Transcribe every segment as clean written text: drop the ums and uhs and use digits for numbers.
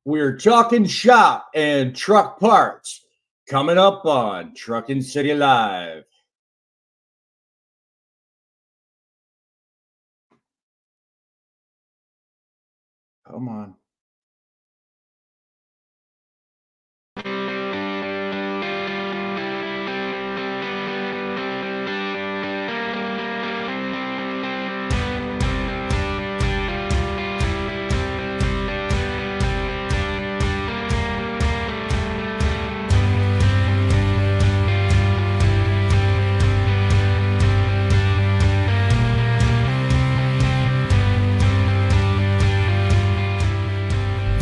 We're talking shop and truck parts coming up on Truckin City Live. Come on.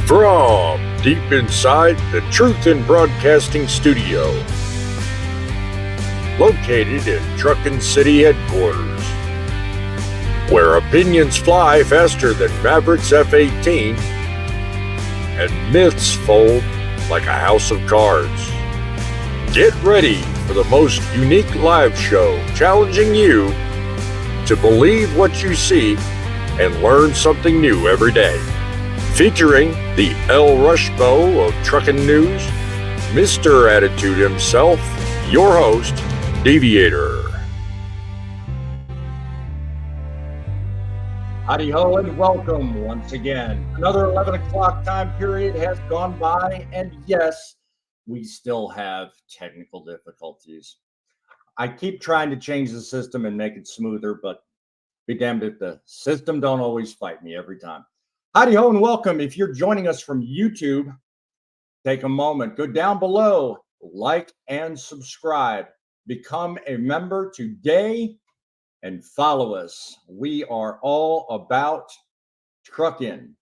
From deep inside the Truckin Broadcasting Studio, located in Truckin City headquarters, where opinions fly faster than Maverick's F-18 and myths fold like a house of cards. Get ready for the most unique live show challenging you to believe what you see and learn something new every day. Featuring the El Rushbo of Truckin News, Mr. Attitude himself, your host, Deviator. Howdy ho and welcome once again. Another 11 o'clock time period has gone by, and yes, we still have technical difficulties. I keep trying to change the system and make it smoother, but be damned if the system don't always fight me every time. Howdy ho and welcome. If you're joining us from YouTube, take a moment, go down below, like and subscribe. Become a member today and follow us. We are all about trucking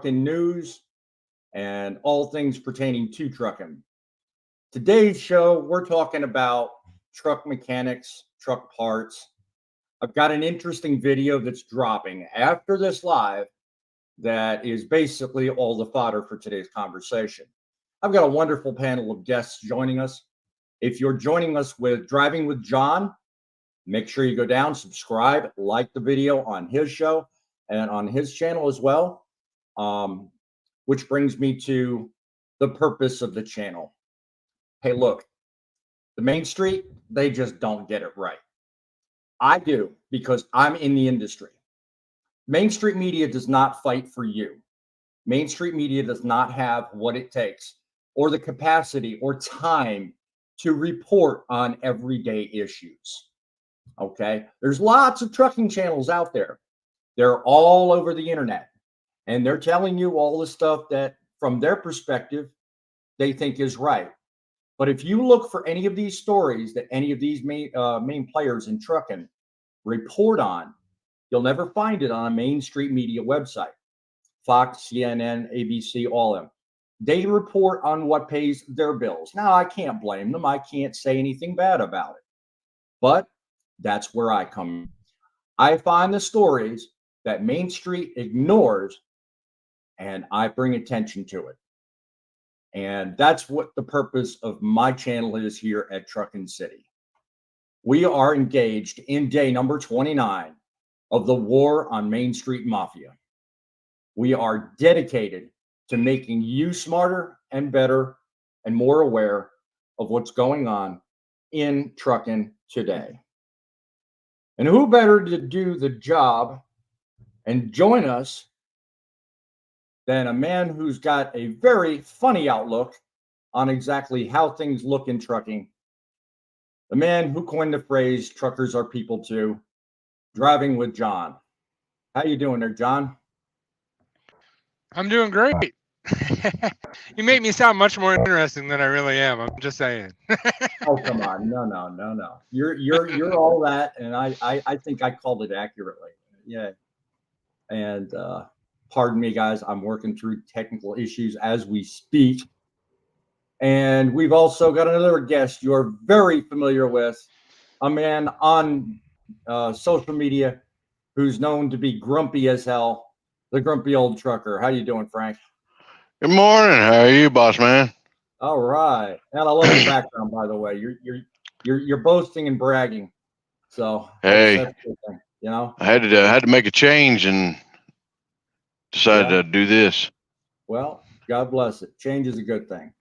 news, and all things pertaining to trucking. Today's show, we're talking about truck mechanics, truck parts. I've got an interesting video that's dropping after this live that is basically all the fodder for today's conversation. I've got a wonderful panel of guests joining us. If you're joining us with Driving with John, make sure you go down, subscribe, like the video on his show and on his channel as well. Which brings me to the purpose of the channel. Hey, look, the MainStreet, they just don't get it right. I do, because I'm in the industry. MainStreet media does not fight for you. MainStreet media does not have what it takes or the capacity or time to report on everyday issues. Okay? There's lots of trucking channels out there. They're all over the internet, and they're telling you all the stuff that, from their perspective, they think is right. But if you look for any of these stories that any of these main players in trucking report on, you'll never find it on a MainStreet media website. Fox, CNN, ABC, all of them. They report on what pays their bills. Now, I can't blame them. I can't say anything bad about it. But that's where I come. I find the stories that MainStreet ignores, and I bring attention to it. And that's what the purpose of my channel is here at Truckin City. We are engaged in day number 29 of the war on MainStreet Mafia. We are dedicated to making you smarter and better and more aware of what's going on in trucking today. And who better to do the job and join us than a man who's got a very funny outlook on exactly how things look in trucking. The man who coined the phrase, truckers are people too, Driving with John. How you doing there, John? I'm doing great. You make me sound much more interesting than I really am. I'm just saying. Oh, come on. No. You're all that, and I think I called it accurately. Yeah. And pardon me, guys. I'm working through technical issues as we speak. And we've also got another guest you're very familiar with, a man on social media who's known to be grumpy as hell, the grumpy old trucker. How you doing, Frank? Good morning. How are you, boss man? All right. And I love your background, by the way. You're boasting and bragging. So hey, that's a good thing, you know. I had to make a change and decided to do this. Well, God bless it. Change is a good thing.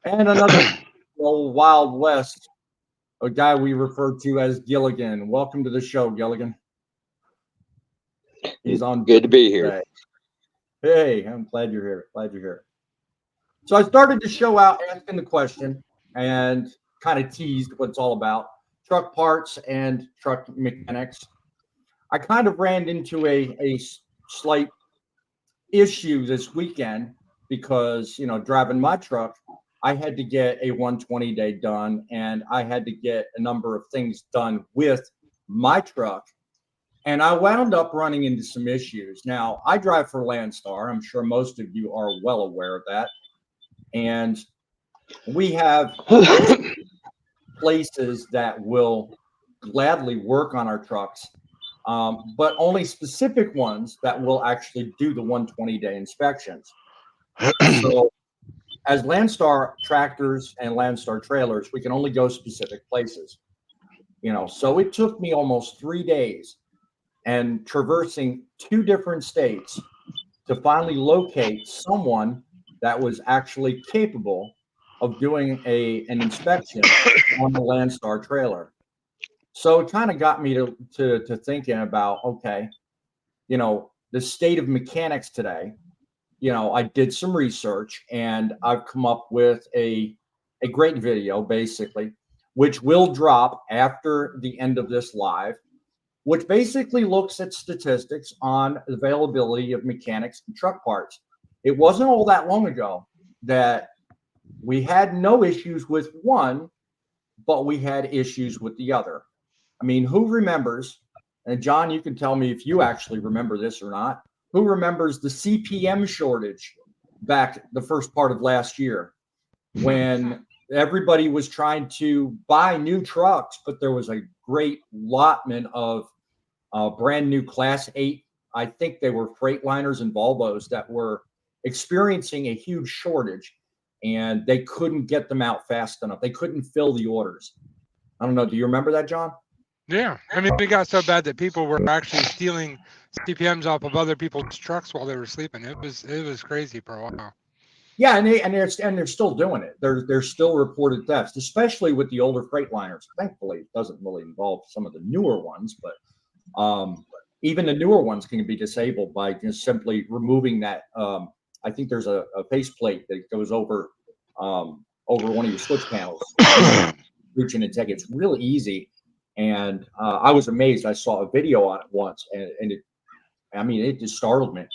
And another old Wild West, a guy we refer to as Gilligan. Welcome to the show, Gilligan. He's on. Good to be here. Today. Hey, I'm glad you're here. Glad you're here. So I started the show out asking the question and kind of teased what it's all about: truck parts and truck mechanics. I kind of ran into a slight issue this weekend because, driving my truck, I had to get a 120-day done, and I had to get a number of things done with my truck. And I wound up running into some issues. Now, I drive for Landstar. I'm sure most of you are well aware of that. And we have places that will gladly work on our trucks, but only specific ones that will actually do the 120-day inspections. So as Landstar tractors and Landstar trailers, we can only go specific places. So it took me almost 3 days and traversing 2 different states to finally locate someone that was actually capable of doing an inspection on the Landstar trailer. So it kind of got me to thinking about, okay, the state of mechanics today. I did some research, and I've come up with a great video, basically, which will drop after the end of this live, which basically looks at statistics on availability of mechanics and truck parts. It wasn't all that long ago that we had no issues with one, but we had issues with the other. I mean, who remembers, and John, you can tell me if you actually remember this or not, who remembers the CPM shortage back the first part of last year when everybody was trying to buy new trucks, but there was a great allotment of brand new Class 8, I think they were Freightliners and Volvos that were experiencing a huge shortage, and they couldn't get them out fast enough. They couldn't fill the orders. I don't know. Do you remember that, John? Yeah. I mean, it got so bad that people were actually stealing CPMs off of other people's trucks while they were sleeping. It was crazy for a while. Yeah, and they're still doing it. There's still reported thefts, especially with the older Freightliners. Thankfully, it doesn't really involve some of the newer ones, but even the newer ones can be disabled by just simply removing that. I think there's a faceplate that goes over one of your switch panels, reaching and take. It's really easy, and I was amazed. I saw a video on it once, and it just startled me.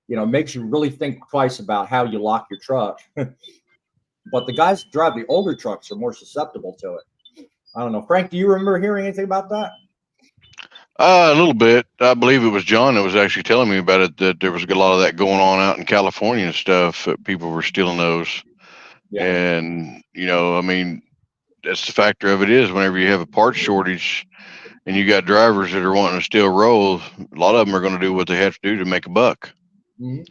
It makes you really think twice about how you lock your truck. But the guys that drive the older trucks are more susceptible to it. I don't know. Frank, do you remember hearing anything about that? A little bit. I believe it was John that was actually telling me about it, that there was a lot of that going on out in California and stuff, that people were stealing those. Yeah. And, that's the factor of it is whenever you have a parts shortage and you got drivers that are wanting to still roll, a lot of them are going to do what they have to do to make a buck. Mm-hmm.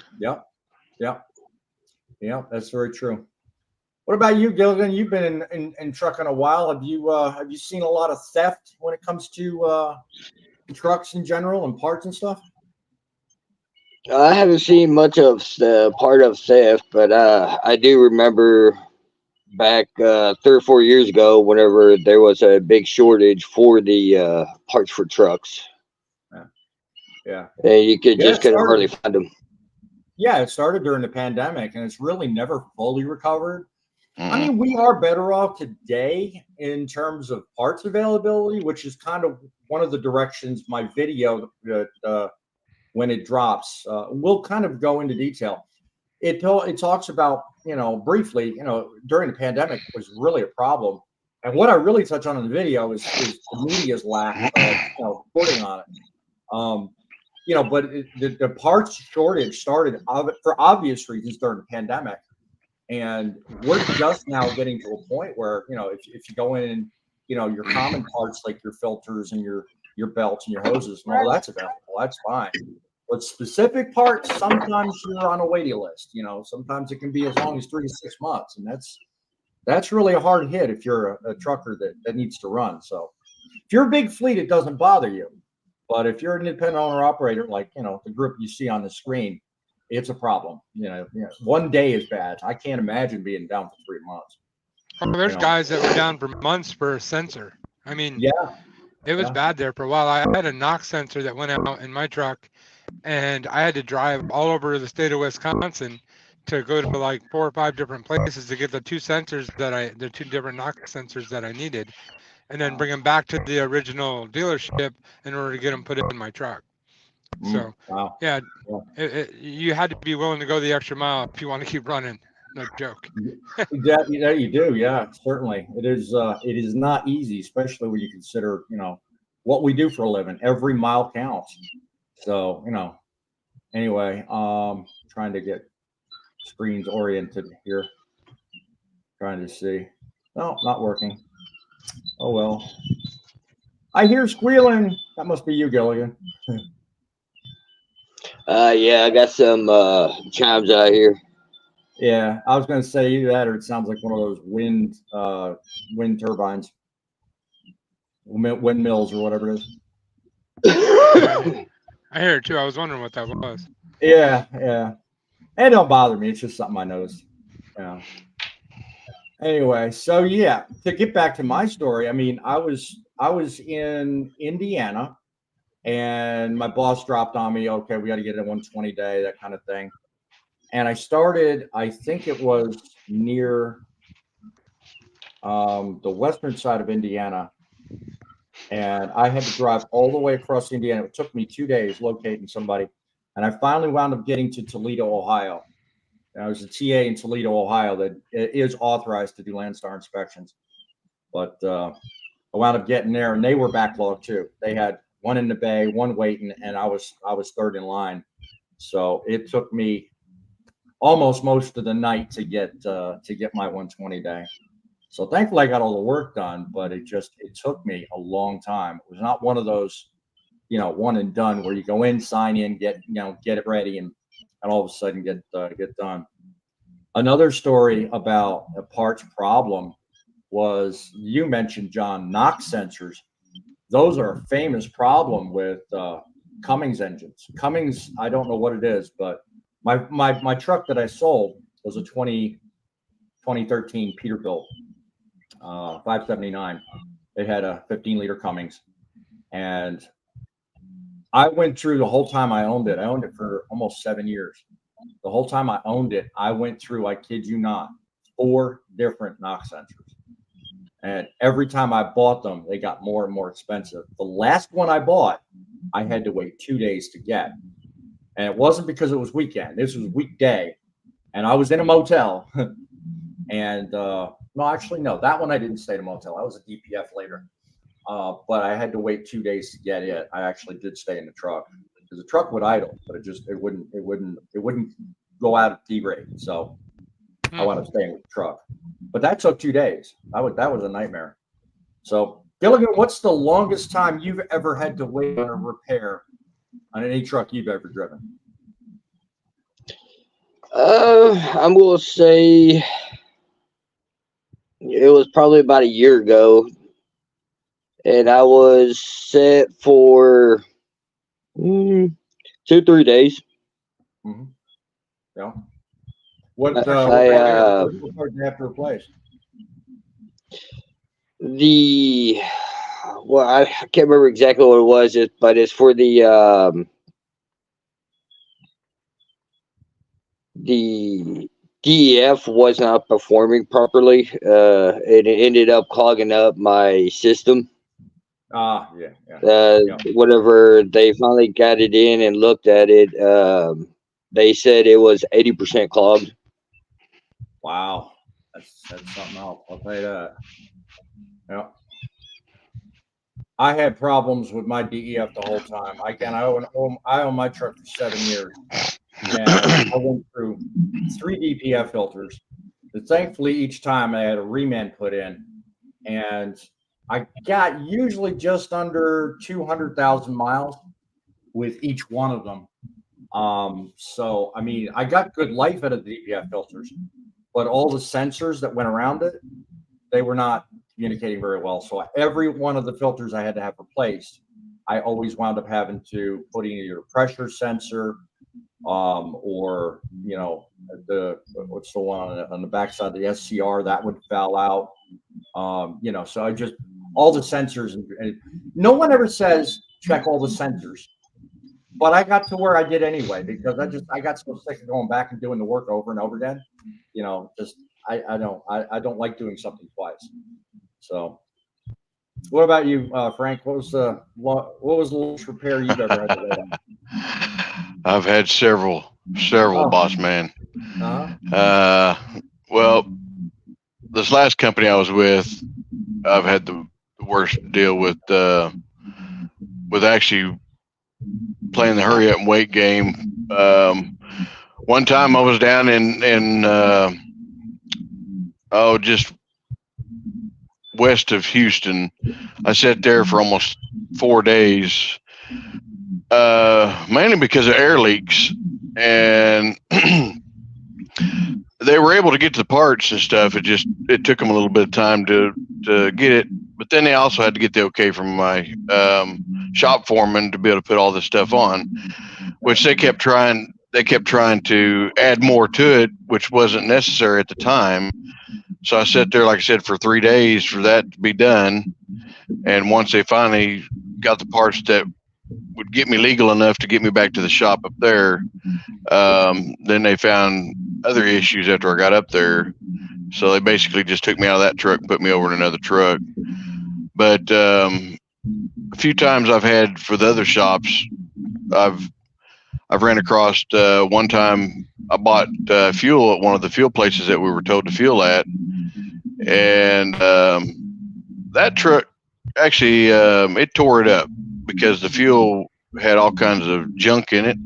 Yeah, that's very true. What about you, Gilligan? You've been in trucking a while. Have you seen a lot of theft when it comes to trucks in general and parts and stuff? I haven't seen much of the part of theft, but I do remember back 3 or 4 years ago, whenever there was a big shortage for the parts for trucks. Yeah. And you couldn't hardly find them. Yeah, it started during the pandemic, and it's really never fully recovered. I mean, we are better off today in terms of parts availability, which is kind of one of the directions my video, when it drops, will kind of go into detail. It talks about, briefly, during the pandemic was really a problem. And what I really touch on in the video is the media's lack of reporting on it. But the parts shortage started for obvious reasons during the pandemic. And we're just now getting to a point where, if you go in and, your common parts like your filters and your belts and your hoses and all that's available, that's fine. But specific parts, sometimes you're on a waiting list. Sometimes it can be as long as 3 to 6 months. And that's really a hard hit if you're a trucker that needs to run. So if you're a big fleet, it doesn't bother you. But if you're an independent owner operator, like, the group you see on the screen, it's a problem. One day is bad. I can't imagine being down for 3 months. Oh, there's guys that were down for months for a sensor. I mean, it was bad there for a while. I had a knock sensor that went out in my truck, and I had to drive all over the state of Wisconsin to go to like 4 or 5 different places to get the two different knock sensors that I needed, and then bring them back to the original dealership in order to get them put in my truck. So, you had to be willing to go the extra mile if you want to keep running. No joke. Yeah, you do. Yeah, certainly. It is not easy, especially when you consider, what we do for a living. Every mile counts. So, anyway, trying to get screens oriented here. Trying to see. No, not working. Oh, well. I hear squealing. That must be you, Gilligan. Yeah, I got some chimes out here. Yeah, I was going to say either that or it sounds like one of those wind turbines, windmills or whatever it is. I hear it too. I was wondering what that was. Yeah. It don't bother me. It's just something I noticed. Yeah. Anyway, so yeah, to get back to my story, I mean, I was in Indiana, and my boss dropped on me, okay, we got to get a 120 day, that kind of thing. And I started, I think it was near the western side of Indiana. And I had to drive all the way across Indiana. It took me 2 days locating somebody. And I finally wound up getting to Toledo, Ohio. And I was a TA in Toledo, Ohio that is authorized to do Landstar inspections. But I wound up getting there, and they were backlogged too. They had one in the bay, one waiting, and I was third in line. So it took me almost most of the night to get my 120 day. So thankfully I got all the work done, but it took me a long time. It was not one of those, one and done where you go in, sign in, get it ready, and all of a sudden get done. Another story about a parts problem was, you mentioned, John, knock sensors. Those are a famous problem with Cummins engines. Cummins, I don't know what it is, but my truck that I sold was a 2013 Peterbilt 579. It had a 15-liter Cummins, and I went through the whole time I owned it. I owned it for almost 7 years. The whole time I owned it, I went through, I kid you not, 4 different knock sensors. And every time I bought them, they got more and more expensive. The last one I bought, I had to wait 2 days to get. And it wasn't because it was weekend. This was weekday. And I was in a motel. And no, that one I didn't stay in a motel. I was a DPF later. But I had to wait 2 days to get it. I actually did stay in the truck because the truck would idle, but it wouldn't go out of D-rate. So I wound up staying with the truck. But that took 2 days. That was a nightmare. So Gilligan, what's the longest time you've ever had to wait on a repair on any truck you've ever driven? I'm going to say it was probably about a year ago, and I was set for 2-3 days. Mm-hmm. Yeah. What part do you have to replace? I can't remember exactly what it was, but it's for the DEF was not performing properly. It ended up clogging up my system. Whenever they finally got it in and looked at it, they said it was 80% clogged. Wow, that's something else. I'll tell you that. Yeah, I had problems with my DEF the whole time. I own my truck for 7 years, and I went through 3 DPF filters. But thankfully, each time I had a reman put in, and I got usually just under 200,000 miles with each one of them. So I mean, I got good life out of the DPF filters, but all the sensors that went around it, they were not communicating very well. So every one of the filters I had to have replaced, I always wound up having to put in either a pressure sensor or what's the one on the backside, the SCR, that would foul out. So I just, all the sensors, and no one ever says check all the sensors, but I got to where I did anyway, because I got so sick of going back and doing the work over and over again. I don't like doing something twice. So what about you, Frank? What was the lowest repair you've ever had to wait on? I've had several, boss man. Well, this last company I was with, I've had the worst deal with actually playing the hurry up and wait game. One time I was down in just west of Houston. I sat there for almost 4 days, mainly because of air leaks, and they were able to get to the parts and stuff. It took them a little bit of time to get it, but then they also had to get the okay from my shop foreman to be able to put all this stuff on, which they kept trying to add more to it, which wasn't necessary at the time. So I sat there, like I said, for 3 days for that to be done. And once they finally got the parts that would get me legal enough to get me back to the shop up there, then they found other issues after I got up there. So they basically just took me out of that truck and put me over in another truck. But a few times I've had for the other shops, I've ran across one time I bought fuel at one of the fuel places that we were told to fuel at, and that truck actually it tore it up because the fuel had all kinds of junk in it,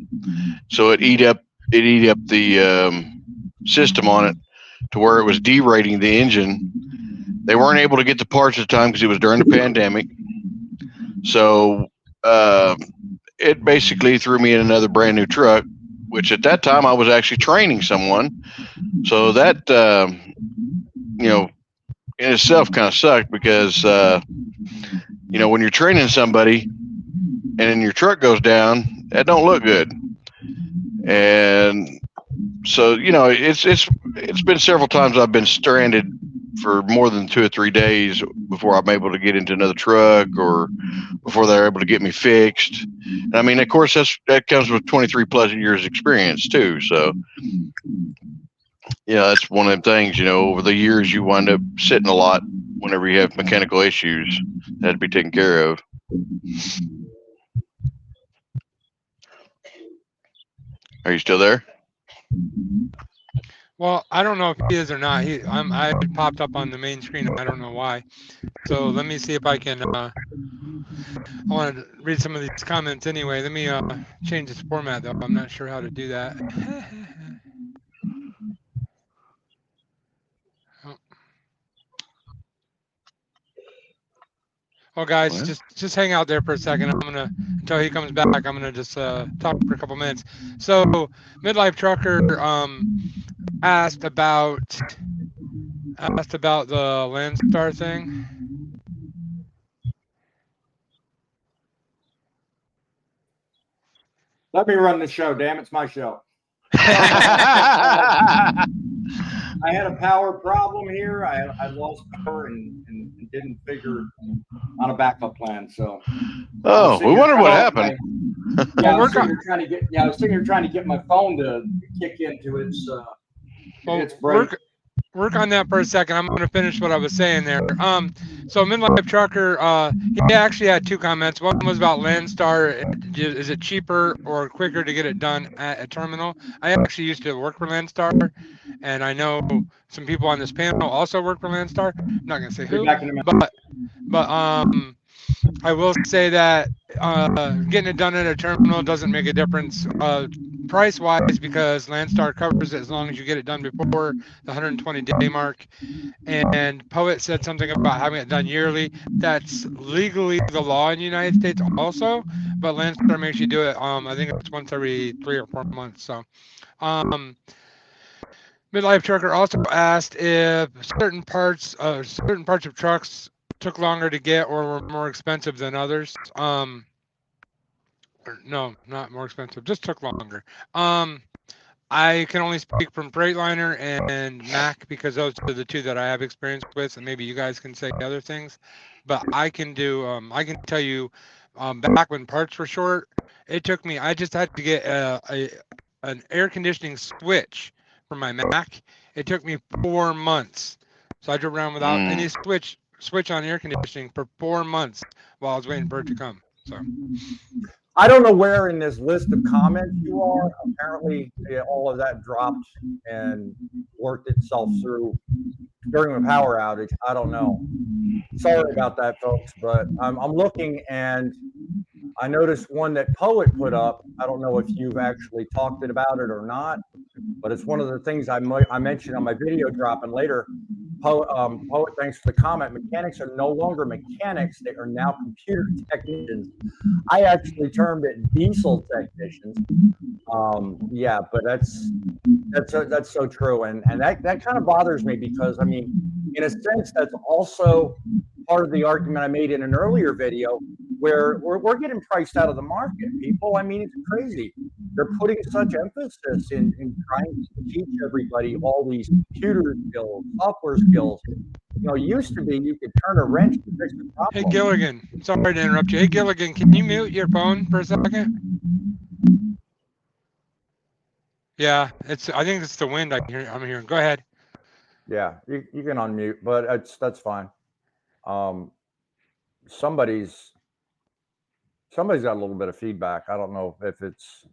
so it eat up the system on it to where it was derating the engine. They weren't able to get the parts at the time because it was during the pandemic, so it basically threw me in another brand new truck, which at that time I was actually training someone. So that, in itself kind of sucked because, when you're training somebody and then your truck goes down, that don't look good. And so, it's been several times I've been stranded for more than 2 or 3 days before I'm able to get into another truck or before they're able to get me fixed. And I mean, of course, that comes with 23 plus years experience too. So, that's one of them things, over the years you wind up sitting a lot whenever you have mechanical issues that had to be taken care of. Are you still there? Well, I don't know if he is or not. I popped up on the main screen. I don't know why. So let me see if I can. I want to read some of these comments anyway. Let me change this format though. I'm not sure how to do that. Well, guys, just hang out there for a second. Until he comes back, I'm gonna just talk for a couple minutes. So, Midlife Trucker asked about the Landstar thing. Let me run the show. Damn, it's my show. I had a power problem here. I lost power and didn't figure on a backup plan. So, we wondered what happened. I was sitting here trying to get my phone to kick into its break. Work on that for a second. I'm going to finish what I was saying there. So Midlife Trucker, he actually had 2 comments. One was about Landstar. Is it cheaper or quicker to get it done at a terminal? I actually used to work for Landstar, and I know some people on this panel also work for Landstar. I'm not going to say who, but I will say that getting it done at a terminal doesn't make a difference price-wise, because Landstar covers it as long as you get it done before the 120-day mark. And Poet said something about having it done yearly. That's legally the law in the United States also, but Landstar makes you do it. I think it's once every 3 or 4 months. So, Midlife Trucker also asked if certain parts of trucks took longer to get or were more expensive than others. No, not more expensive. Just took longer. I can only speak from Freightliner and Mac because those are the two that I have experience with, and maybe you guys can say other things. But I can do. I can tell you, back when parts were short, it took me. I just had to get an air conditioning switch for my Mac. It took me 4 months, so I drove around without any switch on air conditioning for 4 months while I was waiting for it to come. So. I don't know where in this list of comments you are. Apparently, all of that dropped and worked itself through during the power outage. I don't know. Sorry about that, folks, but I'm looking and I noticed one that Poet put up. I don't know if you've actually talked about it or not, but it's one of the things I mentioned on my video dropping later. Poet, thanks for the comment. Mechanics are no longer mechanics; they are now computer technicians. I actually termed it diesel technicians. Yeah, but that's so true, and that kind of bothers me because I mean, in a sense, that's also part of the argument I made in an earlier video, where we're getting priced out of the market, people. I mean, it's crazy. They're putting such emphasis in trying to teach everybody all these computer skills, software skills. You know, it used to be you could turn a wrench and fix the problem. Hey, Gilligan, sorry to interrupt you. Hey, Gilligan, can you mute your phone for a second? Yeah, I think it's the wind I'm hearing. Go ahead. Yeah, you can unmute, but that's fine. Somebody's got a little bit of feedback. I don't know if it's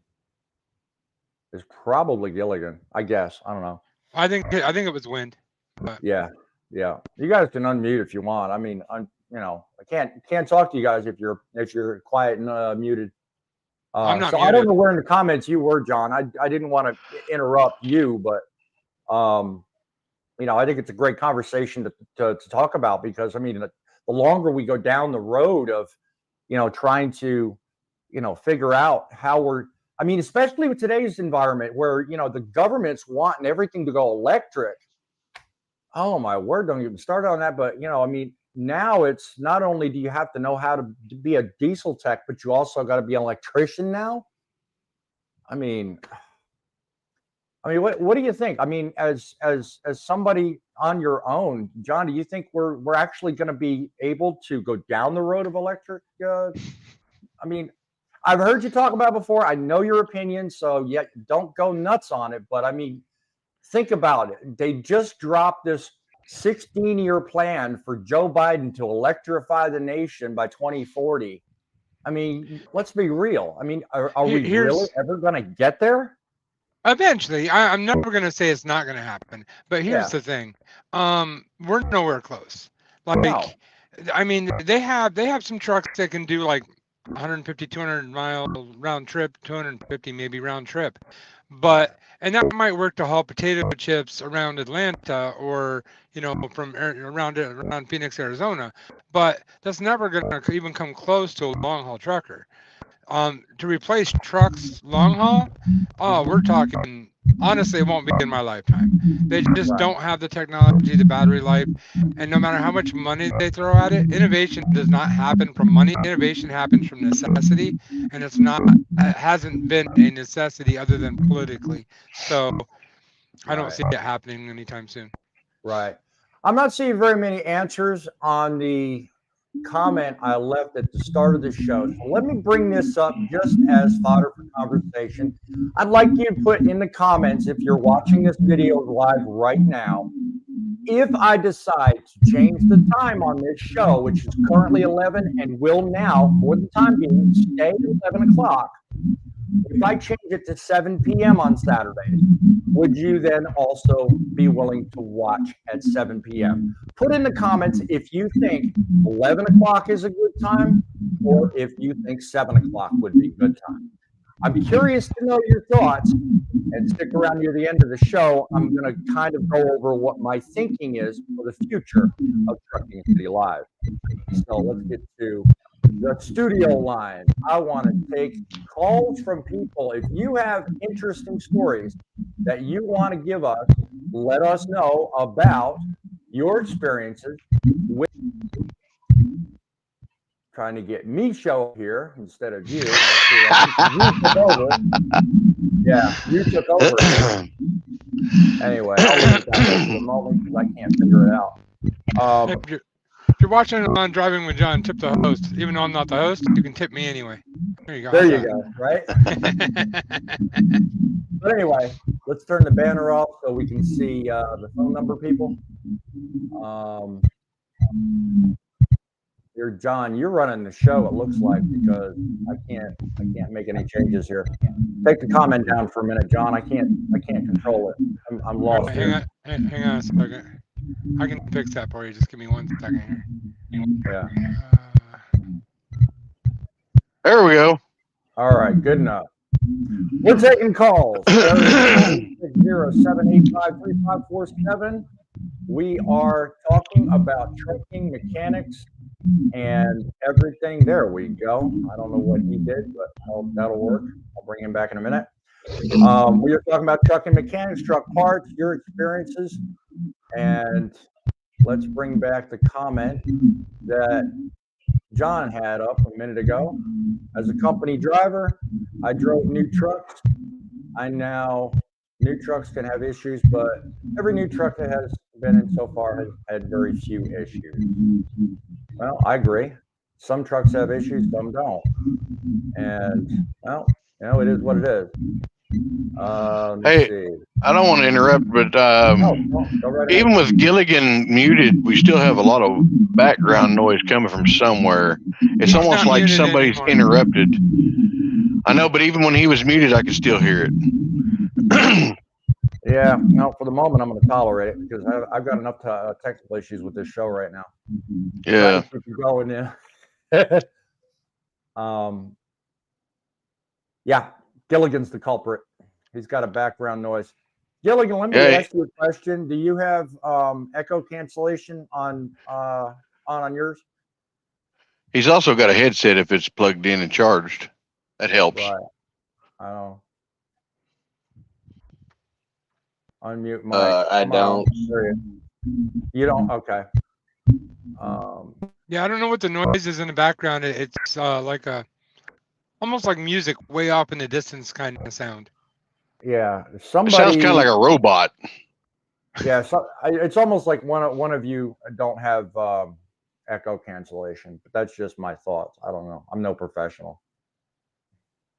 probably Gilligan, I guess. I don't know. I think it was wind. But. Yeah. You guys can unmute if you want. I mean, I can't talk to you guys if you're quiet and muted. I'm not so muted. I don't know where in the comments you were, John. I didn't want to interrupt you, but I think it's a great conversation to talk about because I mean, the longer we go down the road of, trying to, figure out how especially with today's environment where, the government's wanting everything to go electric. Oh my word, don't even start on that. But, now it's not only do you have to know how to be a diesel tech, but you also got to be an electrician now. I mean, what do you think? I mean, as somebody on your own, John, do you think we're actually going to be able to go down the road of electric? I mean, I've heard you talk about it before. I know your opinion, so yeah, don't go nuts on it. But I mean, think about it. They just dropped this 16-year plan for Joe Biden to electrify the nation by 2040. I mean, let's be real. I mean, are we really ever going to get there? Eventually. I'm never going to say it's not going to happen. But here's the thing. We're nowhere close. Like, no. I mean, they have some trucks that can do like 150, 200 mile round trip, 250 maybe round trip. But and that might work to haul potato chips around Atlanta or from around Phoenix, Arizona, but that's never going to even come close to a long haul trucker. To replace trucks long haul, we're talking, honestly, it won't be in my lifetime. They just don't have the technology, the battery life, and no matter how much money they throw at it, innovation does not happen from money. Innovation happens from necessity, and it hasn't been a necessity other than politically. So I don't see it happening anytime soon. Right. I'm not seeing very many answers on the comment I left at the start of the show. So let me bring this up just as fodder for conversation. I'd like you to put in the comments, if you're watching this video live right now, if I decide to change the time on this show, which is currently 11 and will now, for the time being, stay at 11 o'clock. If I change it to 7 p.m. on Saturdays, would you then also be willing to watch at 7 p.m.? Put in the comments if you think 11 o'clock is a good time or if you think 7 o'clock would be a good time. I'm curious to know your thoughts, and stick around near the end of the show. I'm going to kind of go over what my thinking is for the future of Truckin City Live. So let's get to the studio line. I want to take calls from people. If you have interesting stories that you want to give us, let us know about your experiences with trying to get me show up here instead of you. You took over. Yeah, you took over. Anyway, I'll leave it that way for the moment because I can't figure it out. If you're watching it on Driving with John, tip the host. Even though I'm not the host, you can tip me anyway. There you go. There you go, right? But anyway, let's turn the banner off so we can see the phone number, people. Here, John, you're running the show, it looks like, because I can't make any changes here. Take the comment down for a minute, John. I can't control it. I'm lost. Hang on a second. I can fix that for you. Just give me 1 second here. Yeah. There we go. All right, good enough. We're taking calls. 607-853-547. We are talking about trucking mechanics and everything. There we go. I don't know what he did, but that'll work. I'll bring him back in a minute. We are talking about trucking mechanics, truck parts, your experiences, and let's bring back the comment that John had up a minute ago. As a company driver, I drove new trucks. New trucks can have issues, but every new truck that has been in so far has had very few issues. Well, I agree. Some trucks have issues, some don't. And, well, it is what it is. Hey, I don't want to interrupt, but go right even ahead. with Gilligan muted, we still have a lot of background noise coming from somewhere. It's He's almost not like muted somebody's anymore. interrupted. I know, but even when he was muted, I could still hear it. Yeah, no, for the moment, I'm going to tolerate it because I've got enough technical issues with this show right now. Yeah. Keep you going in. Yeah, Gilligan's the culprit. He's got a background noise. Gilligan, let me ask you a question. Do you have echo cancellation on yours? He's also got a headset if it's plugged in and charged. That helps. Right. I don't. Unmute mic. I don't. You don't? Okay. Yeah, I don't know what the noise is in the background. It's like almost like music way off in the distance kind of sound. Yeah, It somebody. sounds kind of like a robot. Yeah, so it's almost like one of you don't have echo cancellation, but that's just my thoughts. I don't know. I'm no professional.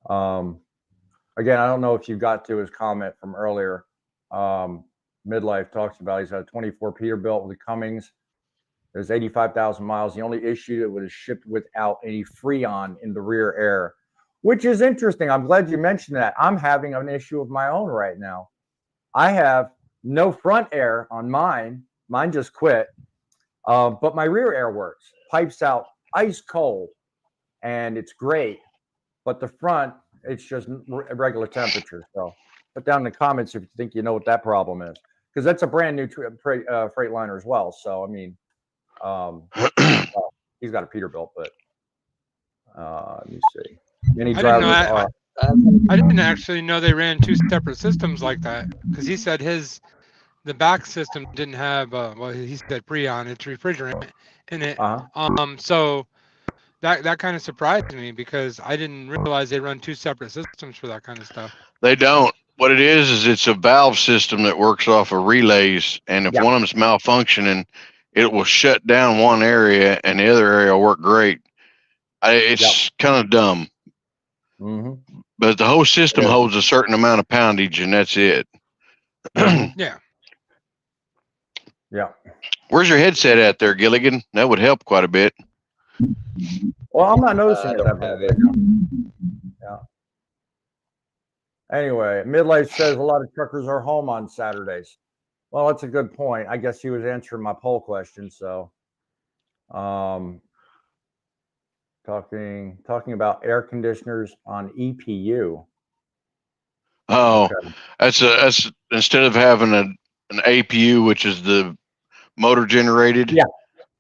Again, I don't know if you got to his comment from earlier. Midlife talks about he's got a 24 Peterbilt with a Cummins. There's 85,000 miles. The only issue that was shipped without any Freon in the rear air, which is interesting. I'm glad you mentioned that. I'm having an issue of my own right now. I have no front air on mine. Mine just quit. But my rear air works. Pipes out ice cold, and it's great. But the front, it's just regular temperature. So put down in the comments if you think you know what that problem is, because that's a brand new Freightliner as well. So I mean, well, he's got a Peterbilt, but let me see. Many drivers I didn't actually know they ran two separate systems like that, because he said the back system didn't have well, he said Freon, it's refrigerant in it. So that kind of surprised me, because I didn't realize they run two separate systems for that kind of stuff. They don't. What it is it's a valve system that works off of relays, and if one of them's malfunctioning, it will shut down one area and the other area will work great. It's kind of dumb. But the whole system holds a certain amount of poundage, and that's it. Yeah. Where's your headset at there, Gilligan? That would help quite a bit. Well, I'm not noticing it. don't have it. Yeah. Anyway, Midlife says a lot of truckers are home on Saturdays. Well, that's a good point. I guess he was answering my poll question. So, talking about air conditioners on EPU. Oh, okay. That's instead of having an APU, which is the motor generated.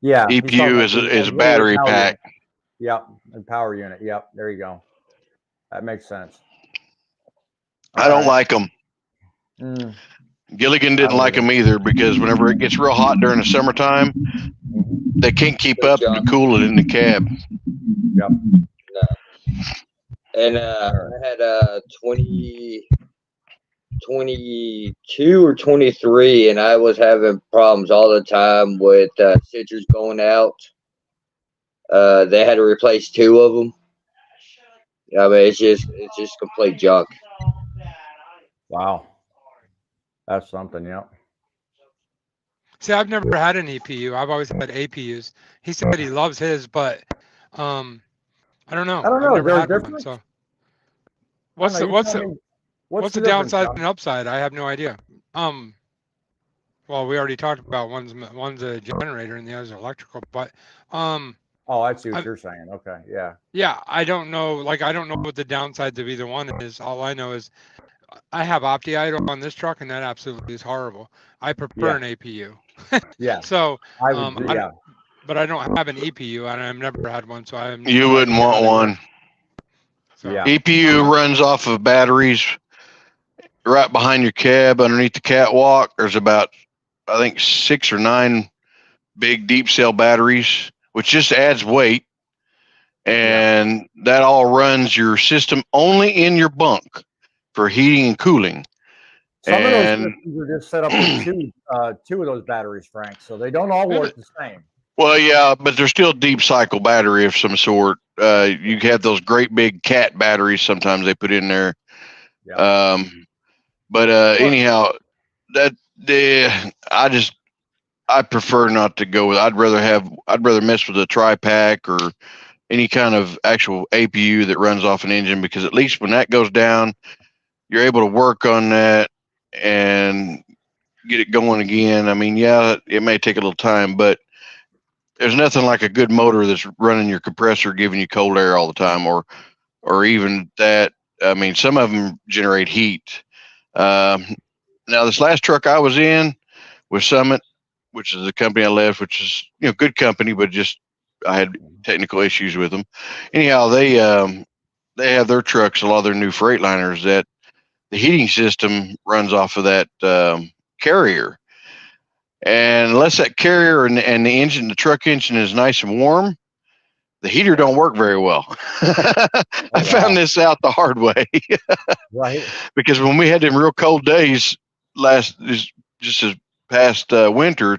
Yeah. EPU is a battery pack. Unit. Yep, and power unit. Yep, there you go. That makes sense. I don't like them. Gilligan didn't like them either, because whenever it gets real hot during the summertime, they can't keep up to cool it in the cab. Yep. No. And I had 22 or 23, and I was having problems all the time with citrus going out. They had to replace 2 of them. I mean, it's just complete junk. Wow. That's something, yeah. See, I've never had an EPU. I've always had APUs. He said he loves his, but I don't know. I've never had one. So what's the downside and upside? I have no idea. Well, we already talked about one's a generator and the other's electrical, but oh, I see what you're saying. Okay, yeah. Yeah, I don't know. Like, I don't know what the downsides of either one is. All I know is I have Opti-Idle on this truck, and that absolutely is horrible. I prefer an APU. Yeah. So, I would, yeah. But I don't have an EPU, and I've never had one, so I'm. You wouldn't want one. So. Yeah. EPU runs off of batteries right behind your cab, underneath the catwalk. There's about, I think, 6 or 9 big deep cell batteries, which just adds weight. And that all runs your system only in your bunk for heating and cooling. Some of those systems are just set up with two of those batteries, Frank, so they don't all work the same. Well, yeah, but they're still deep cycle battery of some sort. You have those great big cat batteries sometimes they put in there. Yeah. Anyhow, I prefer not to go with. I'd rather mess with a tri-pack or any kind of actual APU that runs off an engine, because at least when that goes down, you're able to work on that and get it going again. I mean, yeah, it may take a little time, but there's nothing like a good motor that's running your compressor, giving you cold air all the time, or even that. I mean, some of them generate heat. Now, this last truck I was in with Summit, which is the company I left, which is good company, but just I had technical issues with them. Anyhow, they have their trucks, a lot of their new Freightliners, that the heating system runs off of that carrier. And unless that carrier and the engine, the truck engine, is nice and warm, the heater don't work very well. I found this out the hard way. Right. Because when we had them real cold days just as past winter,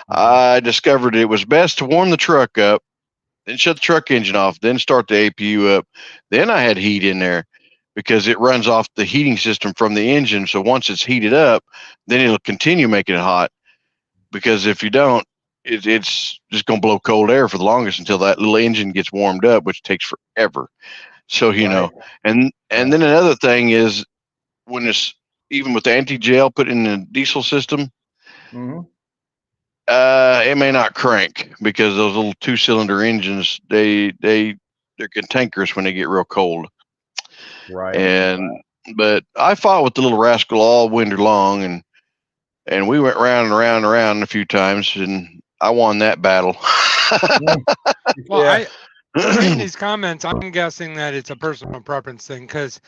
I discovered it was best to warm the truck up, then shut the truck engine off, then start the APU up. Then I had heat in there, because it runs off the heating system from the engine. So once it's heated up, then it'll continue making it hot. Because if you don't, it's just going to blow cold air for the longest until that little engine gets warmed up, which takes forever. So, and then another thing is, when it's even with the anti-gel put in the diesel system, it may not crank, because those little 2-cylinder engines, they're cantankerous when they get real cold. Right. But I fought with the little rascal all winter long, and we went round and round and round a few times, and I won that battle. Well, reading these comments, I'm guessing that it's a personal preference thing, because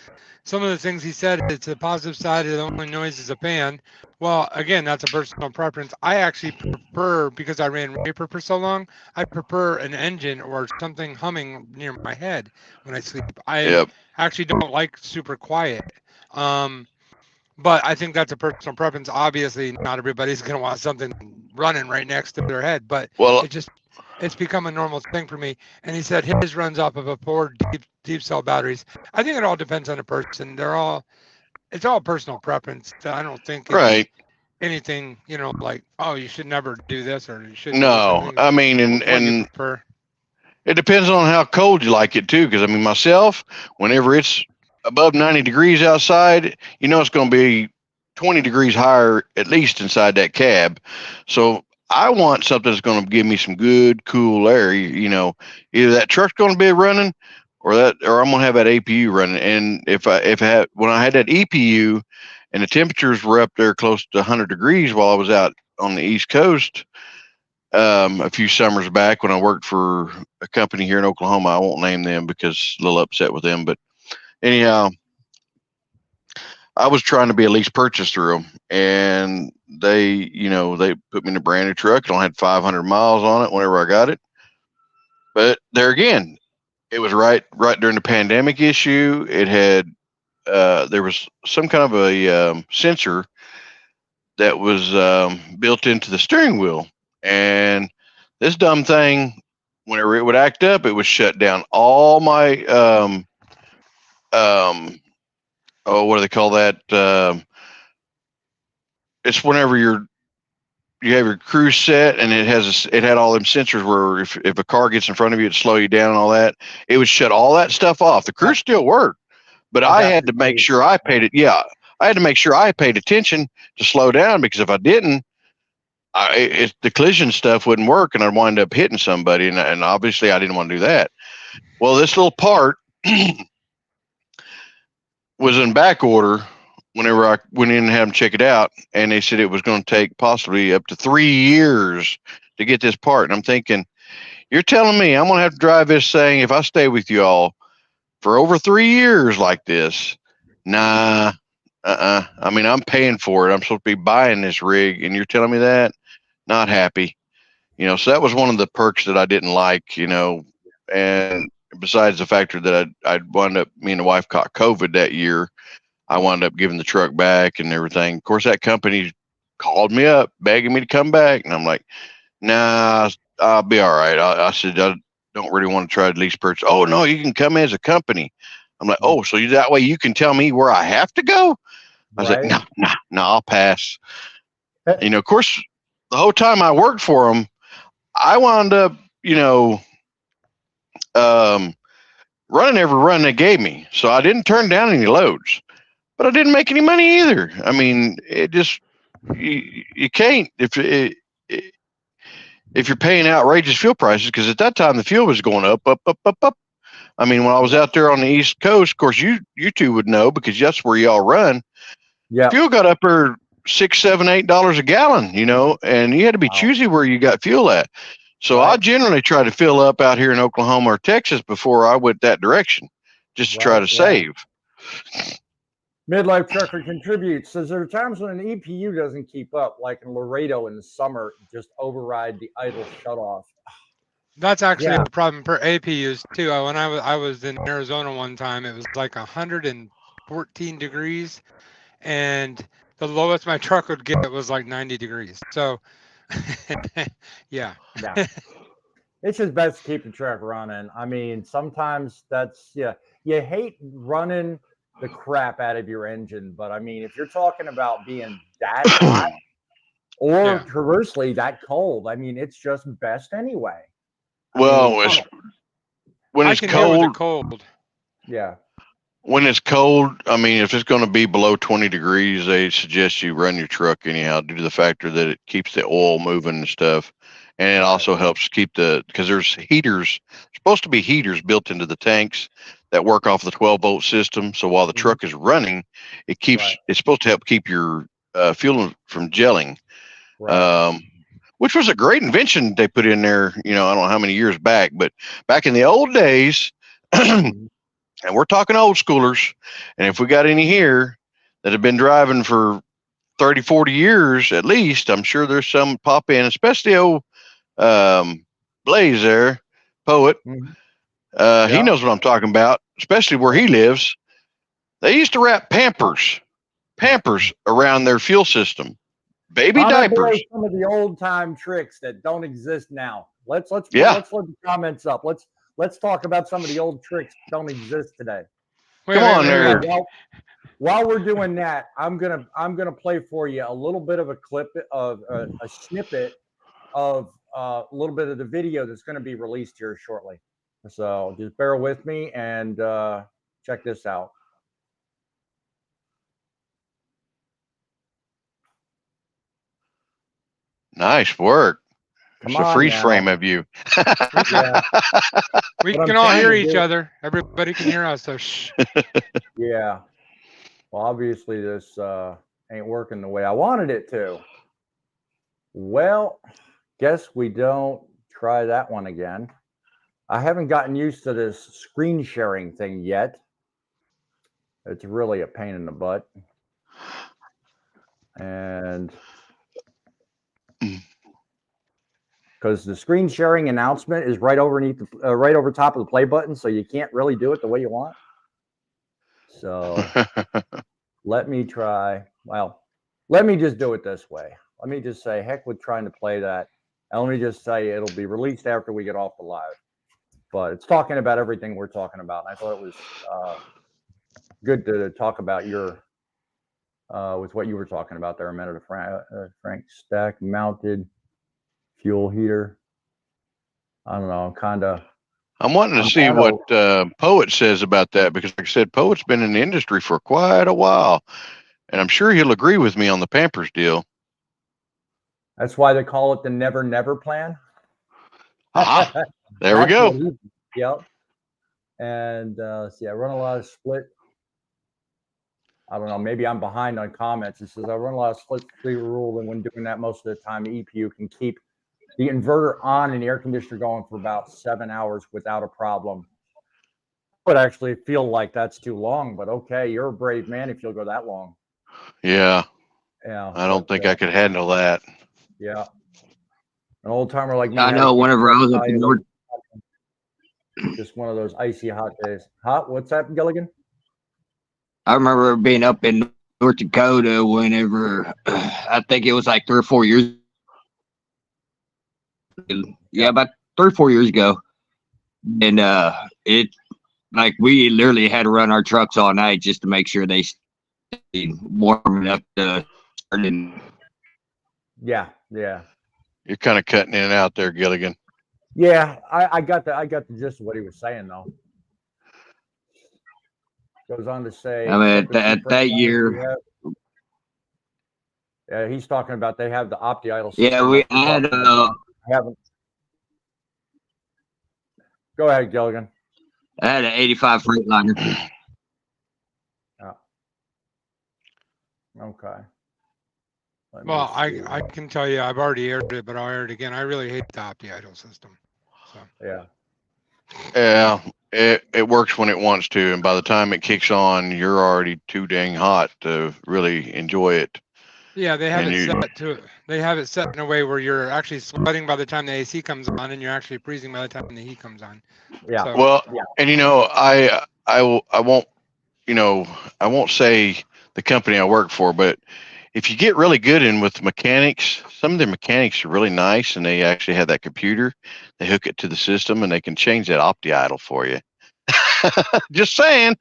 some of the things he said, it's a positive side of the only noise is a fan. Well, again, that's a personal preference. I actually prefer, because I ran Reaper for so long, I prefer an engine or something humming near my head when I sleep. I actually don't like super quiet. But I think that's a personal preference. Obviously, not everybody's going to want something running right next to their head, but it's become a normal thing for me. And he said his runs off of a 4 deep cell batteries. I think it all depends on the person. It's all personal preference. I don't think anything, like, oh, you should never do this, or you should. No, I mean, and it depends on how cold you like it too. Because I mean, myself, whenever it's above 90 degrees outside, it's going to be 20 degrees higher at least inside that cab. So I want something that's going to give me some good cool air. Either that truck's going to be running, or I'm going to have that APU running. And when I had that EPU and the temperatures were up there close to 100 degrees while I was out on the East Coast a few summers back, when I worked for a company here in Oklahoma, I won't name them because I'm a little upset with them, but anyhow, I was trying to be a lease purchase through them, and they put me in a brand new truck. It only had 500 miles on it whenever I got it. But there again, it was right during the pandemic issue. It had there was some kind of a sensor that was built into the steering wheel, and this dumb thing, whenever it would act up, it would shut down all my oh, what do they call that? It's whenever you have your cruise set, and it had all them sensors where if a car gets in front of you, it'd slow you down and all that. It would shut all that stuff off. The cruise still worked, but I had to make sure I paid it. Yeah, I had to make sure I paid attention to slow down, because if I didn't, the collision stuff wouldn't work, and I'd wind up hitting somebody. And obviously, I didn't want to do that. Well, this little part was in back order whenever I went in and had them check it out, and they said it was going to take possibly up to 3 years to get this part. And I'm thinking, you're telling me I'm going to have to drive this thing, if I stay with you all, for over 3 years like this? Nah. I mean, I'm paying for it. I'm supposed to be buying this rig, and you're telling me that? Not happy. So that was one of the perks that I didn't like, and besides the factor that I'd wound up, me and the wife caught COVID that year, I wound up giving the truck back and everything. Of course, that company called me up begging me to come back, and I'm like, nah, I'll be all right. I said, I don't really want to try to lease purchase. Oh, no, you can come as a company. I'm like, oh, so that way you can tell me where I have to go? I was like, no, I'll pass. Of course, the whole time I worked for them, I wound up, running every run they gave me. So I didn't turn down any loads, but I didn't make any money either. I mean, it just, you can't, if you're paying outrageous fuel prices, because at that time the fuel was going up. I mean, when I was out there on the East Coast, of course, you two would know, because that's where y'all run. Yeah, fuel got up there $6, $7, $8 a gallon, and you had to be choosy where you got fuel at. So I generally try to fill up out here in Oklahoma or Texas before I went that direction, just to try to save. Midlife Trucker contributes, says there are times when an EPU doesn't keep up, like in Laredo in the summer, just override the idle shutoff. That's actually a problem for APUs too. When I was in Arizona one time, it was like 114 degrees, and the lowest my truck would get was like 90 degrees. So, yeah. It's just best to keep the truck running. I mean, sometimes you hate running the crap out of your engine, but I mean, if you're talking about being that hot or conversely that cold, I mean, it's just best anyway. Well, when it's cold. Yeah. When it's cold, I mean, if it's going to be below 20 degrees, they suggest you run your truck anyhow, due to the factor that it keeps the oil moving and stuff. And it also helps keep because there's heaters, supposed to be heaters built into the tanks that work off the 12-volt system. So while the truck is running, it's supposed to help keep your fuel from gelling. Which was a great invention they put in there, I don't know how many years back, but back in the old days, and we're talking old schoolers, and if we got any here that have been driving for 30, 40 years at least, I'm sure there's some pop in, especially old Blaze there, Poet. He knows what I'm talking about, especially where he lives. They used to wrap Pampers around their fuel system. Baby diapers. Some of the old time tricks that don't exist now. Let's load the comments up. Let's talk about some of the old tricks that don't exist today. Come on there. While we're doing that, I'm gonna play for you a little bit of a clip of a snippet of a little bit of the video that's going to be released here shortly. So just bear with me and check this out. Nice work. It's a freeze frame of you. We can all hear each other. Everybody can hear us. So shh. Yeah. Well, obviously this ain't working the way I wanted it to. Well, guess we don't try that one again. I haven't gotten used to this screen sharing thing yet. It's really a pain in the butt. And because the screen sharing announcement is right underneath right over top of the play button, so you can't really do it the way you want. So let me try. Well, let me just do it this way. Let me just say, heck with trying to play that. And let me just say it'll be released after we get off the live. But it's talking about everything we're talking about. And I thought it was good to talk about your with what you were talking about there a minute. Frank stack mounted fuel heater. I don't know. I'm wanting to see what Poet says about that, because like I said, Poet's been in the industry for quite a while, and I'm sure he'll agree with me on the Pampers deal. That's why they call it the never never plan. There we go. Yep. And see, I run a lot of split. I don't know. Maybe I'm behind on comments. It says I run a lot of split rule, and when doing that, most of the time, the EPU can keep the inverter on and the air conditioner going for about 7 hours without a problem. I would actually feel like that's too long, but okay, you're a brave man if you'll go that long. Yeah. Yeah. I don't think I could handle that. Yeah. An old timer like me. I know whenever I was up in North, just one of those icy hot days. Hot? What's that, Gilligan? I remember being up in North Dakota whenever I think it was like 3 or 4 years. Yeah, about 3 or 4 years ago. And it like we literally had to run our trucks all night just to make sure they stayed warm enough to start in. Yeah, yeah. You're kind of cutting in and out there, Gilligan. Yeah, I got the gist of what he was saying though. Goes on to say, I mean, at that year. Yeah, he's talking about they have the opti-idle system. Yeah, we had haven't. Go ahead, Gilligan. I had an 85 Freightliner. Oh. Okay. Well, I can tell you, I've already aired it, but I'll air it again. I really hate the opti-idle system. So. Yeah. Yeah, it works when it wants to, and by the time it kicks on, you're already too dang hot to really enjoy it. Yeah, they have They have it set in a way where you're actually sweating by the time the AC comes on, and you're actually freezing by the time the heat comes on. Yeah. So, well, yeah. And I won't, I won't say the company I work for, but if you get really good in with mechanics, some of the mechanics are really nice, and they actually have that computer. They hook it to the system, and they can change that opti-idle for you. Just saying.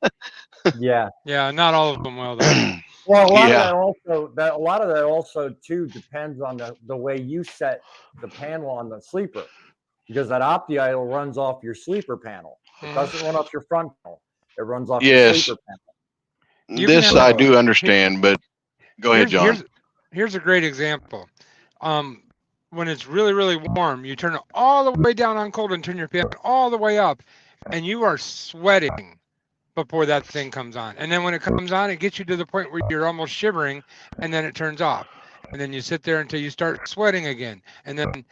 Yeah. Yeah, not all of them will though. Well, a lot of that also too depends on the way you set the panel on the sleeper, because that opti-idle runs off your sleeper panel. It doesn't run off your front panel. It runs off your sleeper panel. This I do understand, but go ahead, John. Here's a great example. When it's really, really warm, you turn it all the way down on cold and turn your fan all the way up, and you are sweating before that thing comes on. And then when it comes on, it gets you to the point where you're almost shivering, and then it turns off. And then you sit there until you start sweating again. And then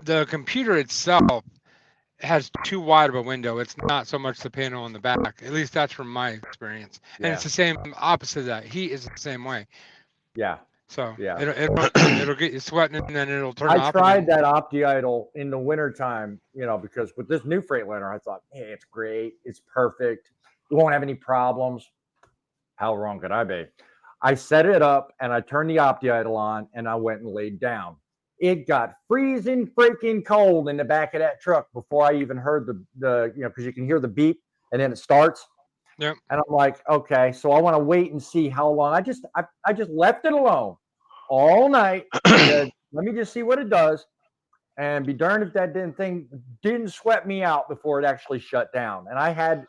the computer itself has too wide of a window. It's not so much the panel in the back. At least that's from my experience. And it's the same opposite of that. Heat is the same way. Yeah. So yeah, it'll get you sweating, and then it'll turn off. I tried that opti-idle in the wintertime, because with this new Freightliner, I thought, hey, it's great. It's perfect. You won't have any problems. How wrong could I be? I set it up, and I turned the opti-idle on, and I went and laid down. It got freezing freaking cold in the back of that truck before I even heard the because you can hear the beep, and then it starts. Yep. And I'm like, okay, so I want to wait and see how long. I just left it alone all night. Said, let me just see what it does, and be darned if that thing didn't sweat me out before it actually shut down. And I had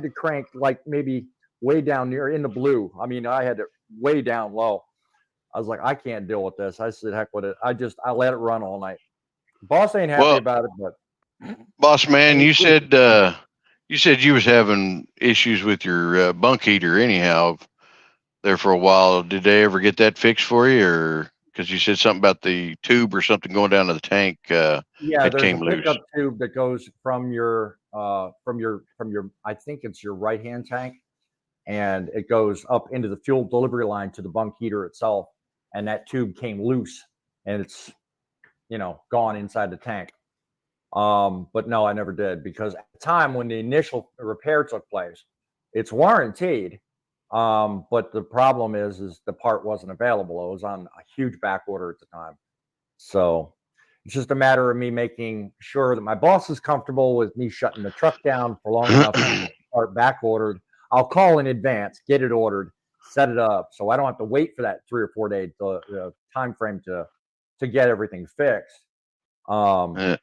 to crank like maybe way down near in the blue. I mean, I had it way down low. I was like, I can't deal with this. I said, heck with it. I let it run all night. Boss ain't happy about it, but boss man, you said you was having issues with your bunk heater anyhow there for a while. Did they ever get that fixed for you, or because you said something about the tube or something going down to the tank? Yeah, that there's came a pickup tube that goes from your I think it's your right hand tank, and it goes up into the fuel delivery line to the bunk heater itself, and that tube came loose, and gone inside the tank. But no, I never did, because at the time when the initial repair took place, it's warranted. But the problem is the part wasn't available. It was on a huge back order at the time. So it's just a matter of me making sure that my boss is comfortable with me shutting the truck down for long enough to start back ordered. I'll call in advance, get it ordered, set it up, so I don't have to wait for that 3 or 4 day time frame to get everything fixed. And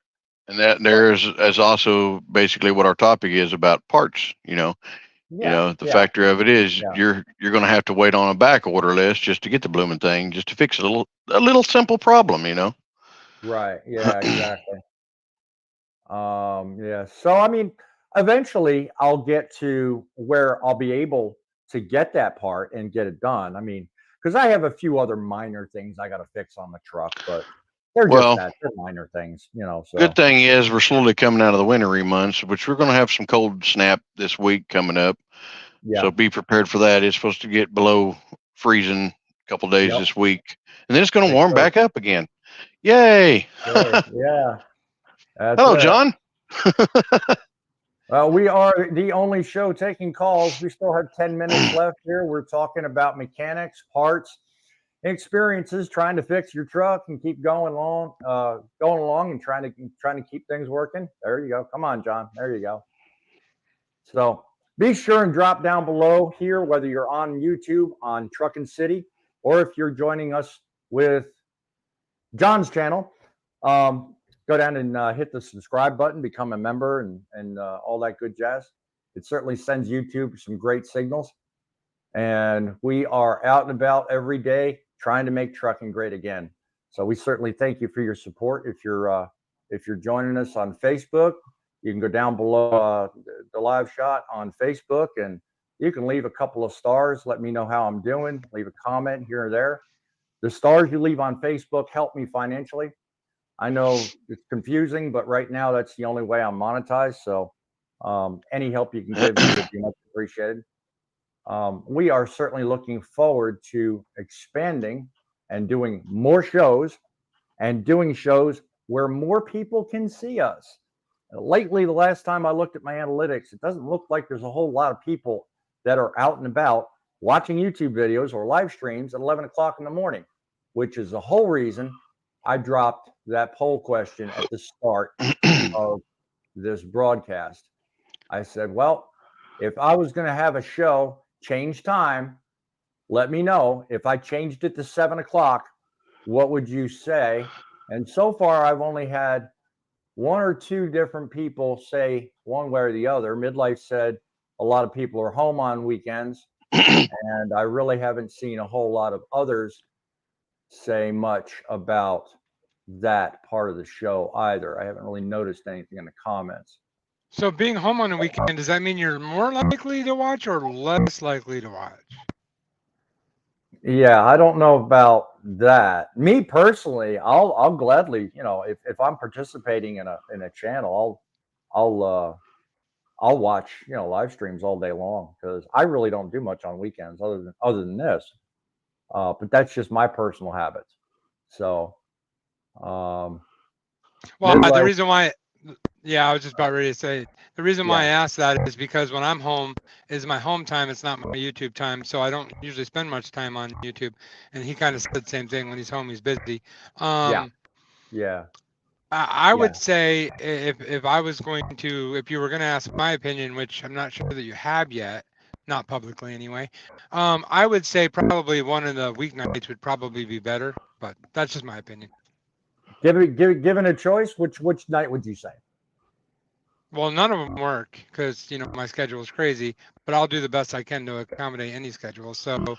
that there's also basically what our topic is about parts. The factor of it is you're going to have to wait on a back order list just to get the blooming thing, just to fix a little simple problem. Right. Yeah. Exactly. Yeah. So I mean, eventually I'll get to where I'll be able to get that part and get it done. I mean, because I have a few other minor things I got to fix on the truck, but they're they're minor things, So good thing is we're slowly coming out of the wintry months, which we're going to have some cold snap this week coming up. Yeah. So be prepared for that. It's supposed to get below freezing a couple days this week, and then it's going to warm back up again. Yay! Yeah. Hello, John. We are the only show taking calls. We still have 10 minutes left here. We're talking about mechanics, parts, experiences, trying to fix your truck and keep going along and trying to keep things working. There you go. Come on, John. There you go. So be sure and drop down below here, whether you're on YouTube on Truckin City, or if you're joining us with John's channel. Go down and hit the subscribe button, become a member, and all that good jazz. It certainly sends YouTube some great signals. And we are out and about every day trying to make trucking great again. So we certainly thank you for your support. If you're joining us on Facebook, you can go down below the live shot on Facebook, and you can leave a couple of stars. Let me know how I'm doing. Leave a comment here or there. The stars you leave on Facebook help me financially. I know it's confusing, but right now that's the only way I'm monetized. So any help you can give me would be much appreciated. We are certainly looking forward to expanding and doing more shows and doing shows where more people can see us. Lately, the last time I looked at my analytics, it doesn't look like there's a whole lot of people that are out and about watching YouTube videos or live streams at 11 o'clock in the morning, which is the whole reason I dropped that poll question at the start of this broadcast. I said, well, if I was going to have a show change time, let me know. If I changed it to 7 o'clock, what would you say? And so far, I've only had 1 or 2 different people say one way or the other. Midlife said a lot of people are home on weekends, and I really haven't seen a whole lot of others say much about that part of the show either. I haven't really noticed anything in the comments. So being home on a weekend, does that mean you're more likely to watch or less likely to watch? Yeah, I don't know about that. Me personally, I'll gladly, if I'm participating in a channel, I'll watch, live streams all day long, because I really don't do much on weekends other than this. But that's just my personal habits. So well, the reason why, I was just about ready to say, the reason why I asked that is because when I'm home is my home time. It's not my YouTube time. So I don't usually spend much time on YouTube. And he kind of said the same thing. When he's home, he's busy. I would say if I was going to, if you were going to ask my opinion, which I'm not sure that you have yet, not publicly anyway, I would say probably one of the weeknights would probably be better, but that's just my opinion. Given a choice, which night would you say? Well, none of them work because my schedule is crazy, but I'll do the best I can to accommodate any schedule. So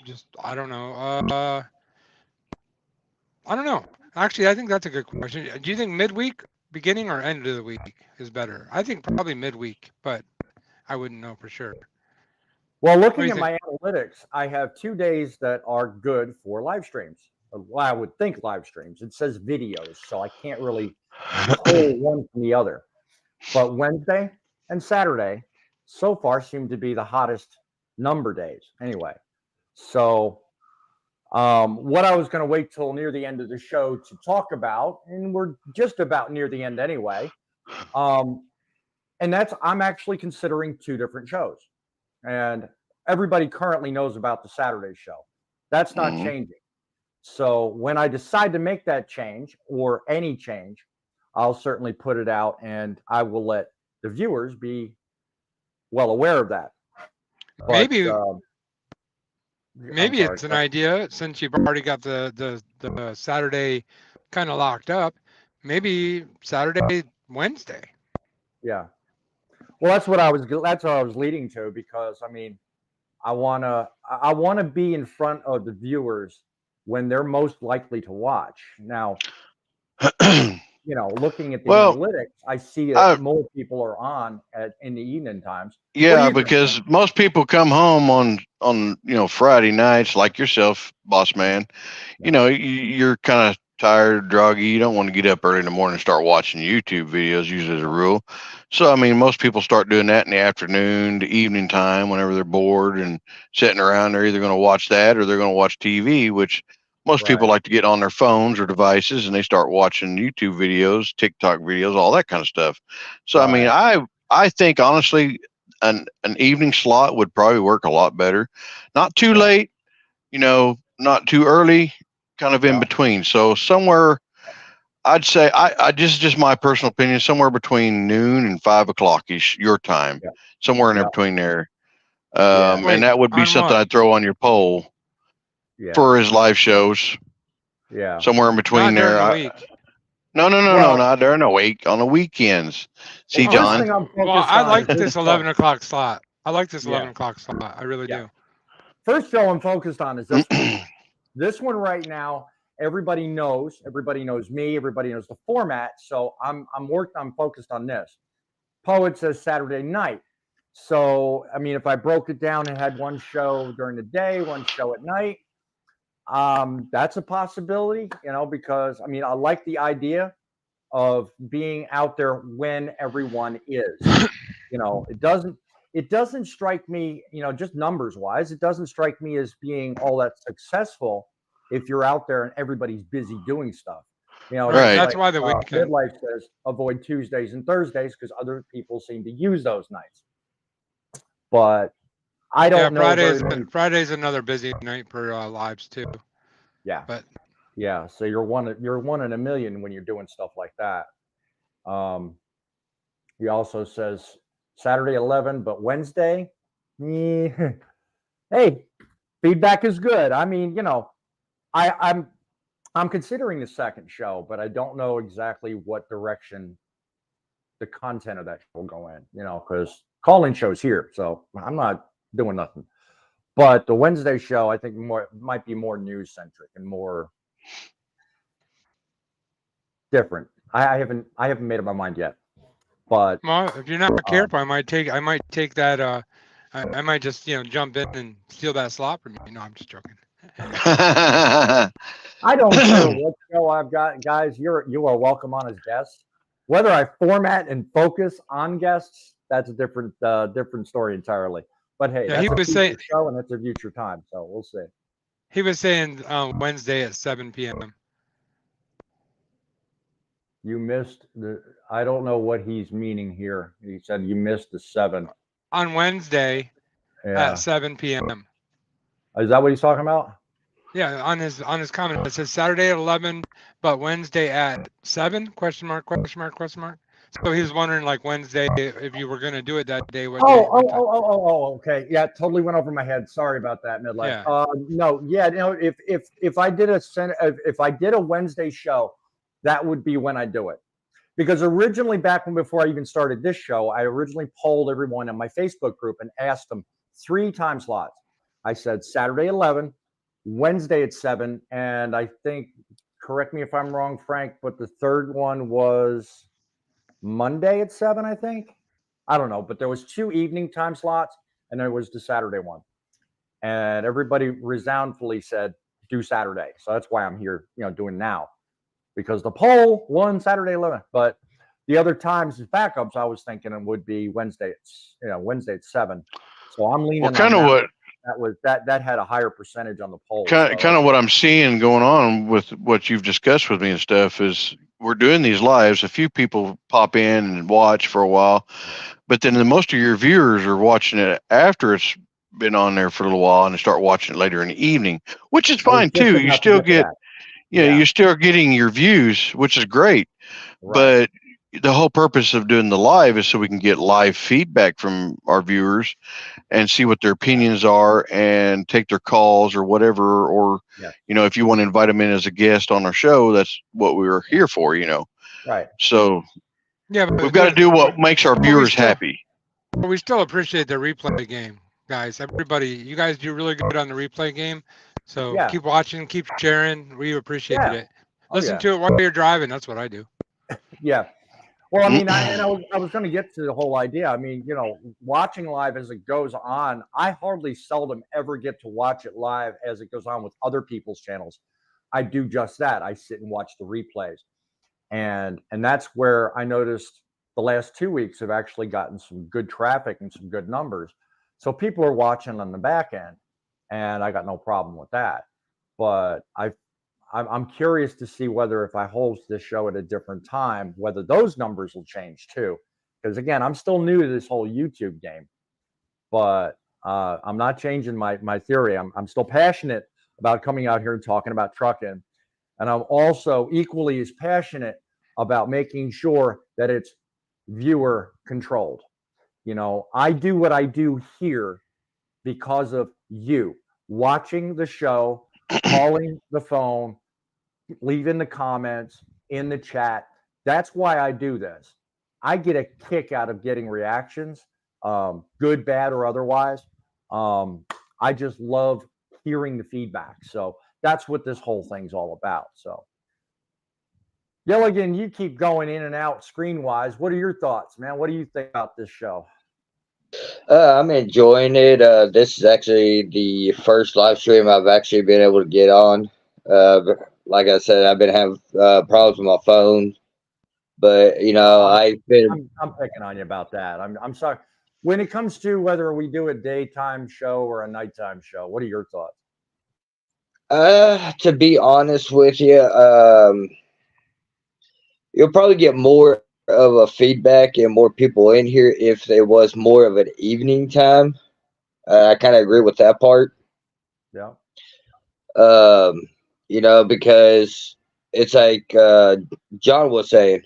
just I don't know. I don't know. Actually, I think that's a good question. Do you think midweek, beginning, or end of the week is better? I think probably midweek, but I wouldn't know for sure. Well, looking at my analytics, I have 2 days that are good for live streams. Well, I would think live streams. It says videos, so I can't really pull one from the other. But Wednesday and Saturday so far seem to be the hottest number days anyway. So What I was going to wait till near the end of the show to talk about, and we're just about near the end anyway. And I'm actually considering 2 different shows, and everybody currently knows about the Saturday show. That's not changing. So when I decide to make that change or any change, I'll certainly put it out, and I will let the viewers be well aware of that. But, maybe it's an idea, since you've already got the Saturday kind of locked up. Maybe Saturday, Wednesday. Yeah. Well, that's what I was leading to, because I mean, I want to be in front of the viewers when they're most likely to watch. Now, looking at the analytics, I see more people are on in the evening times. Yeah, because most people come home on Friday nights, like yourself, boss man. You're kind of tired, groggy. You don't want to get up early in the morning and start watching YouTube videos, usually as a rule. So, I mean, most people start doing that in the afternoon, the evening time, whenever they're bored and sitting around. They're either going to watch that or they're going to watch TV, which most people like to get on their phones or devices, and they start watching YouTube videos, TikTok videos, all that kind of stuff. So, I mean, I think honestly, an evening slot would probably work a lot better. Not too late, not too early, kind of in between. So somewhere, I'd say, I just my personal opinion, somewhere between noon and 5 o'clock ish your time, somewhere in between there. And that would be something I'd throw on your poll for his live shows. Yeah, somewhere in between there. No, not during the week, on the weekends. See, John. Well, I like this 11 o'clock slot. I like this 11 o'clock slot. I really do. First show I'm focused on is this one. This one right now, everybody knows me, everybody knows the format. So I'm focused on this. Poet says Saturday night. So, I mean, if I broke it down and had one show during the day, one show at night, that's a possibility, because I mean, I like the idea of being out there when everyone is. It doesn't strike me, just numbers wise, it doesn't strike me as being all that successful if you're out there and everybody's busy doing stuff. Right. That's why the weekend. Midlife says avoid Tuesdays and Thursdays because other people seem to use those nights. But I don't know. Friday's another busy night for lives too. Yeah. But yeah, so you're one in a million when you're doing stuff like that. He also says Saturday 11, but Wednesday. Hey, feedback is good. I mean, I'm considering the second show, but I don't know exactly what direction the content of that show will go in. Because call-in show's here, so I'm not doing nothing. But the Wednesday show, I think might be more news centric and more different. I haven't made up my mind yet. But if you're not careful, I might take that. I might just jump in and steal that slot from you. No, I'm just joking. I don't care what show I've got, guys. You are welcome on as guests. Whether I format and focus on guests, that's a different story entirely. But hey, that's a future show and it's a future time, so we'll see. He was saying Wednesday at 7 p.m. You missed I don't know what he's meaning here. He said you missed the 7. On Wednesday at 7 p.m. Is that what he's talking about? Yeah, on his comment it says Saturday at 11, but Wednesday at 7? ? So he was wondering, like, Wednesday, if you were going to do it that day. Okay. Yeah, totally went over my head. Sorry about that, Midlife. Yeah. If I did a Wednesday show, that would be when I do it. Because originally, before I even started this show, I originally polled everyone in my Facebook group and asked them 3 time slots. I said Saturday 11, Wednesday at 7, and I think, correct me if I'm wrong, Frank, but the third one was Monday at 7, I think. I don't know, but there was 2 evening time slots and there was the Saturday one. And everybody resoundingly said, do Saturday. So that's why I'm here, doing now. Because the poll won Saturday 11. But the other times as backups, I was thinking it would be Wednesday at 7. So I'm leaning on that. that had a higher percentage on the poll. Kind of what I'm seeing going on with what you've discussed with me and stuff is we're doing these lives. A few people pop in and watch for a while, but then most of your viewers are watching it after it's been on there for a little while and they start watching it later in the evening, which is fine too. You still get, you're still getting your views, which is great. Right. But the whole purpose of doing the live is so we can get live feedback from our viewers and see what their opinions are and take their calls or whatever. Or, if you want to invite them in as a guest on our show, that's what we were here for, Right. So but we've got to do what makes our viewers happy. But we still appreciate the replay game, guys. Everybody, you guys do really good on the replay game. So keep watching, keep sharing. We appreciate it. Listen to it while you're driving. That's what I do. Yeah. Well, I mean, I was going to get to the whole idea. I mean, watching live as it goes on, I seldom ever get to watch it live as it goes on with other people's channels. I do just that. I sit and watch the replays. And that's where I noticed the last 2 weeks have actually gotten some good traffic and some good numbers. So people are watching on the back end, and I got no problem with that. But I'm curious to see whether if I host this show at a different time, whether those numbers will change too. Because again, I'm still new to this whole YouTube game, but I'm not changing my theory. I'm still passionate about coming out here and talking about trucking. And I'm also equally as passionate about making sure that it's viewer controlled. I do what I do here because of you watching the show, calling the phone, leaving the comments in the chat. That's why I do this. I get a kick out of getting reactions, good, bad, or otherwise. I just love hearing the feedback. So that's what this whole thing's all about. So Gilligan, you keep going in and out screen wise. What are your thoughts, man? What do you think about this show? I'm enjoying it. This is actually the first live stream I've actually been able to get on. Like I said, I've been having problems with my phone, but I'm picking on you about that. I'm sorry. When it comes to whether we do a daytime show or a nighttime show, what are your thoughts? To be honest with you, you'll probably get more of a feedback and more people in here if there was more of an evening time. I kind of agree with that part. Yeah. Because it's like John was saying,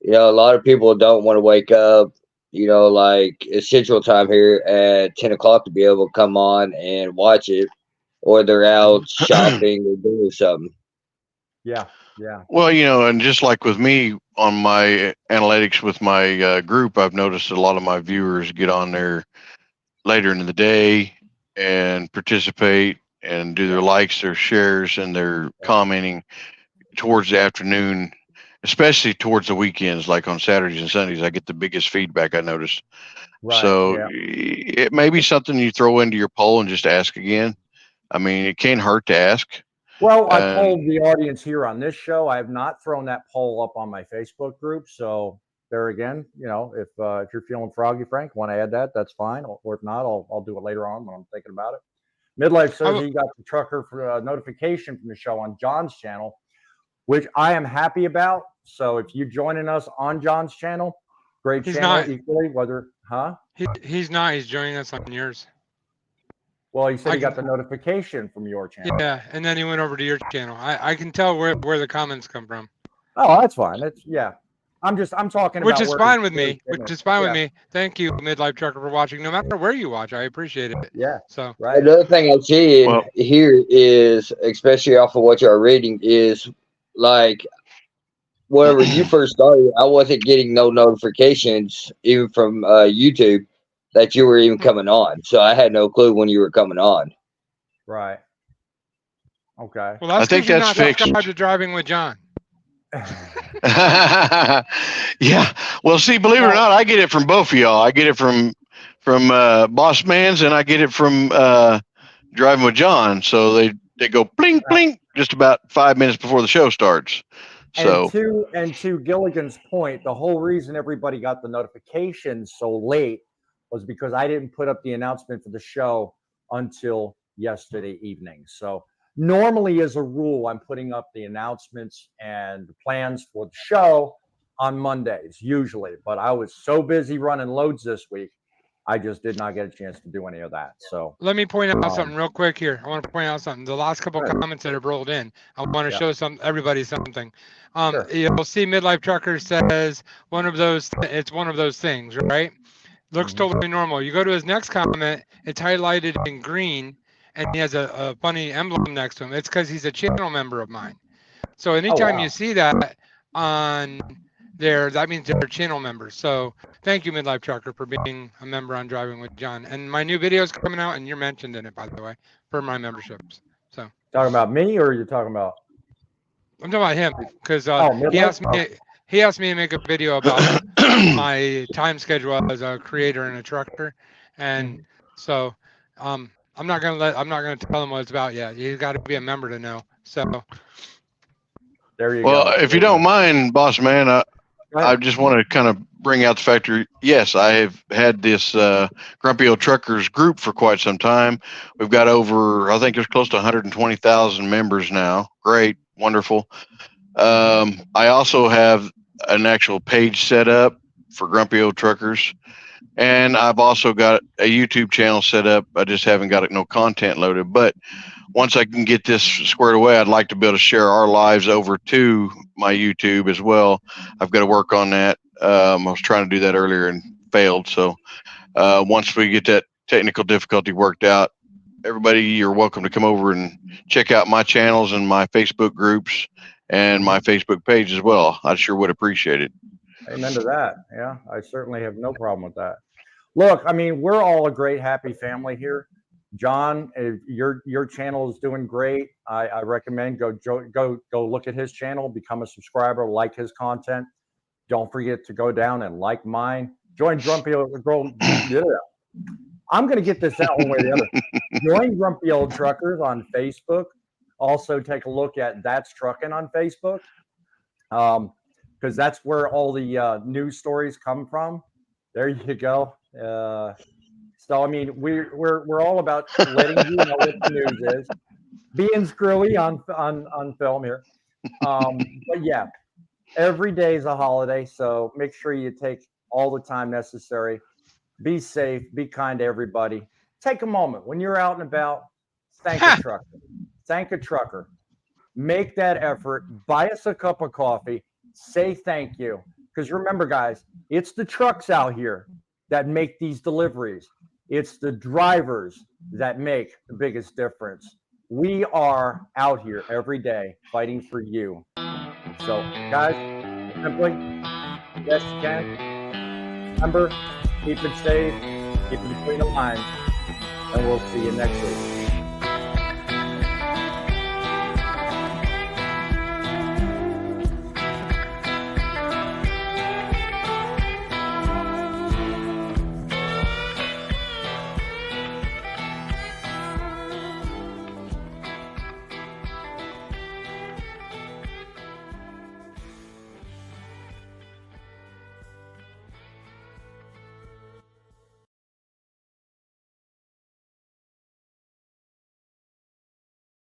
a lot of people don't want to wake up, like it's Central Time here at 10 o'clock to be able to come on and watch it, or they're out shopping or doing something. Yeah. Yeah. Well, and just like with me on my analytics with my group, I've noticed a lot of my viewers get on there later in the day and participate and do their likes, their shares, and their commenting towards the afternoon, especially towards the weekends, like on Saturdays and Sundays. I get the biggest feedback I noticed. Right, so it may be something you throw into your poll and just ask again. I mean, it can't hurt to ask. Well, I polled the audience here on this show. I have not thrown that poll up on my Facebook group. So there again, if you're feeling froggy, Frank, want to add that, that's fine. Or if not, I'll do it later on when I'm thinking about it. Midlife says he got the trucker for notification from the show on John's channel, which I am happy about. So if you're joining us on John's channel, great channel equally. He's not. He's joining us on yours. Well, he said he got the notification from your channel. Yeah, and then he went over to your channel. I can tell where the comments come from. Oh, that's fine. I'm talking about which is fine with me. Which is fine with me. Thank you, Midlife Trucker, for watching. No matter where you watch, I appreciate it. Yeah. So right. Another thing I see here is, especially off of what you're reading, is like whenever you first started, I wasn't getting no notifications even from YouTube that you were even coming on. So I had no clue when you were coming on. Right. Okay. Well, I think that's fixed. To Driving with John. Yeah. Well, see, believe it or not, I get it from both of y'all. I get it from Boss Man's, and I get it from Driving with John. So they go bling bling just about 5 minutes before the show starts. So and to Gilligan's point, the whole reason everybody got the notifications so late was because I didn't put up the announcement for the show until yesterday evening. So normally, as a rule, I'm putting up the announcements and the plans for the show on Mondays, usually. But I was so busy running loads this week, I just did not get a chance to do any of that. So let me point out something real quick here. I want to point out something. The last couple of comments that have rolled in, I want to show everybody something. You'll see Midlife Trucker says it's one of those things, right? Looks totally normal. You go to his next comment, it's highlighted in green, and he has a funny emblem next to him. It's because he's a channel member of mine. So anytime you see that on there, that means they're channel members. So thank you, Midlife Trucker, for being a member on Driving with John. And my new video is coming out, and you're mentioned in it, by the way, for my memberships. So talking about me, or are you talking about? I'm talking about him because he asked me to make a video about my time schedule as a creator and a trucker, and so I'm not gonna tell him what it's about yet. You got to be a member to know. So there you go. Well, if you don't mind, boss man, I just want to kind of bring out the factor. Yes, I have had this Grumpy Old Truckers group for quite some time. We've got over, I think there's close to 120,000 members now. Great, wonderful. I also have an actual page set up for Grumpy Old Truckers, and I've also got a YouTube channel set up. I just haven't got no content loaded, but once I can get this squared away, I'd like to be able to share our lives over to my YouTube as well. I've got to work on that. I was trying to do that earlier and failed. So once we get that technical difficulty worked out, everybody, you're welcome to come over and check out my channels and my Facebook groups and my Facebook page as well. I sure would appreciate it. Amen to that. Yeah, I certainly have no problem with that. Look, I mean, we're all a great, happy family here. John, your channel is doing great. I recommend go look at his channel, become a subscriber, like his content. Don't forget to go down and like mine. Join Grumpy Old Girl. I'm going to get this out one way or the other. Join Grumpy Old Truckers on Facebook. Also, take a look at That's Truckin on Facebook, because that's where all the news stories come from. There you go. So I mean, we're all about letting you know what the news is, being screwy on film here. But yeah, every day is a holiday, so make sure you take all the time necessary. Be safe, be kind to everybody. Take a moment when you're out and about. Thank a trucker. Thank a trucker. Make that effort. Buy us a cup of coffee. Say thank you. Because remember, guys, it's the trucks out here that make these deliveries. It's the drivers that make the biggest difference. We are out here every day fighting for you. So, guys, simply, yes, you can. Remember, keep it safe, keep it between the lines, and we'll see you next week.